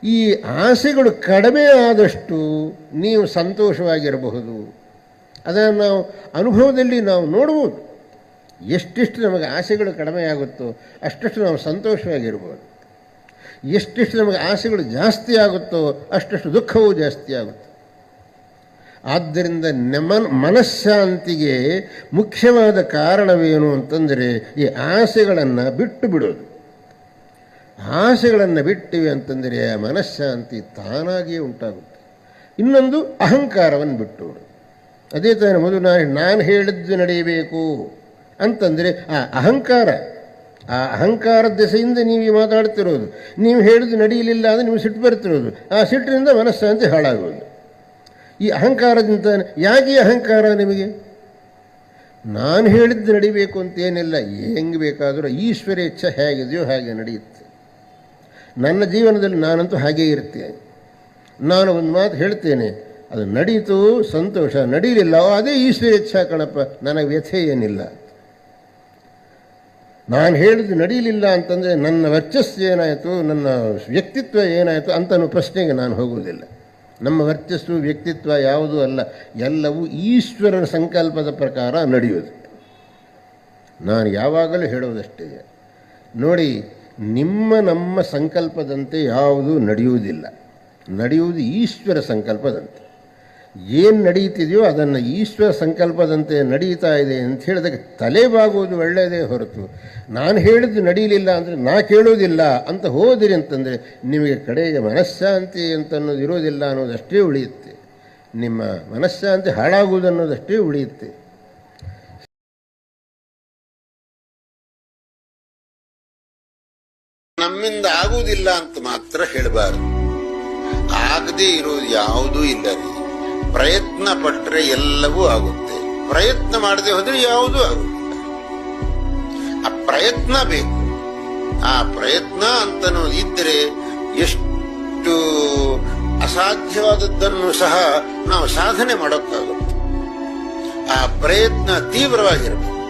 ಈ ಆಸೆಗಳು ಕಡಿಮೆ ಆದಷ್ಟು ನೀವು ಸಂತೋಷವಾಗಿರಬಹುದು. ಅದನ್ನು ನಾವು ಅನುಭವದಲ್ಲಿ ನಾವು ನೋಡ್ಬೋದು. ಎಷ್ಟೆಷ್ಟು ನಮಗೆ ಆಸೆಗಳು ಕಡಿಮೆ ಆಗುತ್ತೋ ಅಷ್ಟಷ್ಟು ನಾವು ಸಂತೋಷವಾಗಿರ್ಬೋದು. ಎಷ್ಟೆಷ್ಟು ನಮಗೆ ಆಸೆಗಳು ಜಾಸ್ತಿ ಆಗುತ್ತೋ ಅಷ್ಟಷ್ಟು ದುಃಖವೂ ಜಾಸ್ತಿ ಆಗುತ್ತೆ. ಆದ್ದರಿಂದ ಮನಃಶಾಂತಿಗೆ ಮುಖ್ಯವಾದ ಕಾರಣವೇನು ಅಂತಂದರೆ ಈ ಆಸೆಗಳನ್ನು ಬಿಟ್ಟು ಬಿಡೋದು. ಆಸೆಗಳನ್ನು ಬಿಟ್ಟಿವೆ ಅಂತಂದರೆ ಆ ಮನಃಶಾಂತಿ ತಾನಾಗಿಯೇ ಉಂಟಾಗುತ್ತೆ. ಇನ್ನೊಂದು ಅಹಂಕಾರವನ್ನು ಬಿಟ್ಟು ಬಿಡೋದು. ಅದೇ ತಾನೇ ಮೊದಲು ನಾನು ಹೇಳಿದ್ದು ನಡೆಯಬೇಕು ಅಂತಂದರೆ ಆ ಅಹಂಕಾರದ ದೆಸೆಯಿಂದ ನೀವು ಮಾತಾಡ್ತಿರೋದು. ನೀವು ಹೇಳಿದ್ದು ನಡೆಯಲಿಲ್ಲ ಅಂದರೆ ನಿಮಗೆ ಸಿಟ್ಟು ಬರ್ತಿರೋದು. ಆ ಸಿಟ್ಟಿನಿಂದ ಮನಃಶಾಂತಿ ಹಾಳಾಗೋದು. ಈ ಅಹಂಕಾರದಿಂದ ಯಾಕೆ ಅಹಂಕಾರ ನಿಮಗೆ? ನಾನು ಹೇಳಿದ್ದು ನಡಿಬೇಕು ಅಂತೇನಿಲ್ಲ, ಹೆಂಗೆ ಬೇಕಾದರೂ ಈಶ್ವರೇಚ್ಛೆ ಹೇಗಿದೆಯೋ ಹಾಗೆ ನಡೆಯುತ್ತೆ. ನನ್ನ ಜೀವನದಲ್ಲಿ ನಾನಂತೂ ಹಾಗೇ ಇರ್ತೇನೆ. ನಾನು ಒಂದು ಮಾತು ಹೇಳ್ತೇನೆ, ಅದು ನಡೀತು ಸಂತೋಷ, ನಡೀಲಿಲ್ಲ ಅದೇ ಈಶ್ವರೇಚ್ಛಾ ಕಣಪ್ಪ, ನನಗೆ ವ್ಯಥೆ ಏನಿಲ್ಲ. ನಾನು ಹೇಳಿದ್ದು ನಡೀಲಿಲ್ಲ ಅಂತಂದರೆ ನನ್ನ ವರ್ಚಸ್ಸು ಏನಾಯಿತು, ನನ್ನ ವ್ಯಕ್ತಿತ್ವ ಏನಾಯಿತು ಅಂತನೂ ಪ್ರಶ್ನೆಗೆ ನಾನು ಹೋಗುವುದಿಲ್ಲ. ನಮ್ಮ ವರ್ಚಸ್ಸು ವ್ಯಕ್ತಿತ್ವ ಯಾವುದೂ ಅಲ್ಲ, ಎಲ್ಲವೂ ಈಶ್ವರನ ಸಂಕಲ್ಪದ ಪ್ರಕಾರ ನಡೆಯುವುದು. ನಾನು ಯಾವಾಗಲೂ ಹೇಳುವುದಷ್ಟೇ, ನೋಡಿ, ನಮ್ಮ ಸಂಕಲ್ಪದಂತೆ ಯಾವುದೂ ನಡೆಯುವುದಿಲ್ಲ. ನಡೆಯುವುದು ಈಶ್ವರ ಸಂಕಲ್ಪದಂತೆ. ಏನು ನಡೀತಿದೆಯೋ ಅದನ್ನು ಈಶ್ವರ ಸಂಕಲ್ಪದಂತೆ ನಡೀತಾ ಇದೆ ಅಂತ ಹೇಳಿದಾಗ ತಲೆಬಾಗುವುದು ಒಳ್ಳೆಯದೇ ಹೊರತು, ನಾನು ಹೇಳಿದ್ದು ನಡೀಲಿಲ್ಲ ಅಂದರೆ ನಾ ಕೇಳೋದಿಲ್ಲ ಅಂತ ಹೋದಿರಿ ಅಂತಂದರೆ ನಿಮಗೆ ಕಡೆಗೆ ಮನಃಶಾಂತಿ ಅಂತನ್ನೋದು ಇರೋದಿಲ್ಲ ಅನ್ನೋದಷ್ಟೇ ಉಳಿಯುತ್ತೆ. ನಿಮ್ಮ ಮನಃಶಾಂತಿ ಹಾಳಾಗುವುದು ಅನ್ನೋದಷ್ಟೇ ಉಳಿಯುತ್ತೆ. ನಮ್ಮಿಂದ ಆಗುವುದಿಲ್ಲ ಅಂತ ಮಾತ್ರ ಹೇಳಬಾರದು. ಆಗದೇ ಇರೋದು ಯಾವುದೂ ಇಲ್ಲ ರೀ. ಪ್ರಯತ್ನ ಪಟ್ಟರೆ ಎಲ್ಲವೂ ಆಗುತ್ತೆ. ಪ್ರಯತ್ನ ಮಾಡದೆ ಹೋದ್ರೆ ಯಾವುದೂ ಆಗುತ್ತಿಲ್ಲ. ಆ ಪ್ರಯತ್ನ ಬೇಕು. ಆ ಪ್ರಯತ್ನ ಅಂತನೋದು ಇದ್ರೆ ಎಷ್ಟು ಅಸಾಧ್ಯವಾದದ್ದನ್ನು ಸಹ ನಾವು ಸಾಧನೆ ಮಾಡೋಕ್ಕಾಗುತ್ತೆ. ಆ ಪ್ರಯತ್ನ ತೀವ್ರವಾಗಿರಬೇಕು.